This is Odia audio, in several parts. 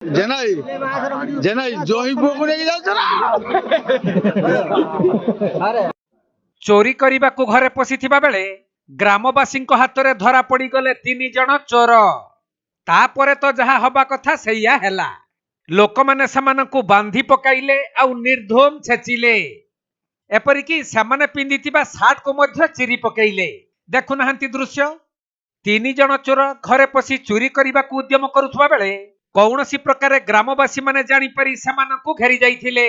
ଜେନାଇ ଜେନାଇ ଜଇଁ ପୁଅକୁ ନେଇକି ଯାଉଛ ନା? ଚୋରି କରିବାକୁ ଘରେ ପଶିଥିବା ବେଳେ ଗ୍ରାମବାସୀଙ୍କ ହାତରେ ଧରା ପଡିଗଲେ 3 ଜଣ ଚୋର। ତାପରେ ତ ଯାହା ହବା କଥା ସେଇଆ ହେଲା। ଲୋକମାନେ ସେମାନଙ୍କୁ ବାନ୍ଧି ପକାଇଲେ ଆଉ ନିର୍ଧୁମ ଛେଚିଲେ। ଏପରିକି ସେମାନେ ପିନ୍ଧିଥିବା ସାର୍ଟକୁ ମଧ୍ୟ ଚିରି ପକାଇଲେ। ଦେଖୁନାହାନ୍ତି ଦୃଶ୍ୟ। 3 ଜଣ ଚୋର ଘରେ ପଶି ଚୋରି କରିବାକୁ ଉଦ୍ୟମ କରୁଥିବା ବେଳେ କୌଣସି ପ୍ରକାରେ ଗ୍ରାମବାସୀ ମାନେ ଜାଣିପାରି ସେମାନଙ୍କୁ ଘେରି ଯାଇଥିଲେ।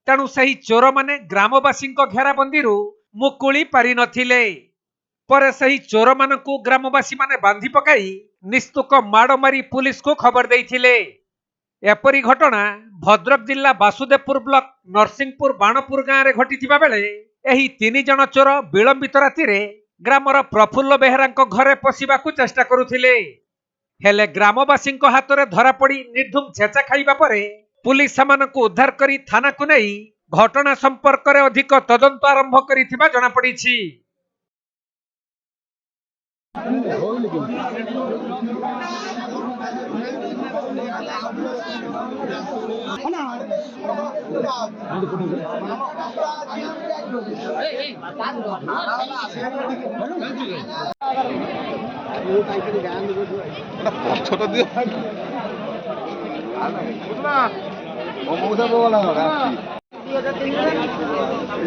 ତେଣୁ ସେହି ଚୋରମାନେ ଗ୍ରାମବାସୀଙ୍କ ଘେରାବନ୍ଦୀରୁ ମୁକୁଳି ପାରି ନଥିଲେ। ପରେ ସେହି ଚୋରମାନଙ୍କୁ ଗ୍ରାମବାସୀ ମାନେ ବାନ୍ଧି ପକାଇ ନିସ୍ତୁକ ମାଡ଼ ମାରି ପୁଲିସକୁ ଖବର ଦେଇଥିଲେ। ଏପରି ଘଟଣା ଭଦ୍ରକ ଜିଲ୍ଲା ବାସୁଦେବପୁର ବ୍ଲକ ନରସିଂହପୁର ବାଣପୁର ଗାଁରେ ଘଟିଥିବା ବେଳେ ଏହି 3 ଜଣ ଚୋର ବିଳମ୍ବିତ ରାତିରେ ଗ୍ରାମର ପ୍ରଫୁଲ୍ଲ ବେହେରାଙ୍କ ଘରେ ପଶିବାକୁ ଚେଷ୍ଟା କରୁଥିଲେ। ହେଲେ ଗ୍ରାମବାସୀଙ୍କ ହାତରେ ଧରାପଡ଼ି ନିର୍ଧୁମ ଛେଚା ଖାଇବା ପରେ ପୁଲିସ ସେମାନଙ୍କୁ ଉଦ୍ଧାର କରି ଥାନାକୁ ନେଇ ଘଟଣା ସମ୍ପର୍କରେ ଅଧିକ ତଦନ୍ତ ଆରମ୍ଭ କରିଥିବା ଜଣାପଡ଼ିଛି। ছোট দিও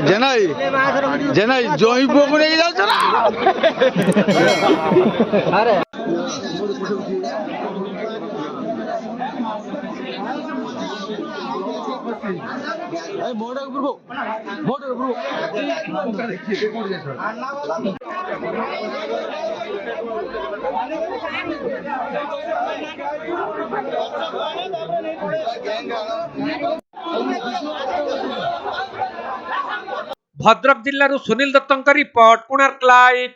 জেনাই জেনাই জଇଁ পুଅକୁ ନେଇକି ଯାଉଛ ନା? ଭଦ୍ରକ ଜିଲ୍ଲାରୁ ସୁନୀଲ ଦତ୍ତଙ୍କ ରିପୋର୍ଟ, କୋଣାର୍କ ଲାଇଭ୍।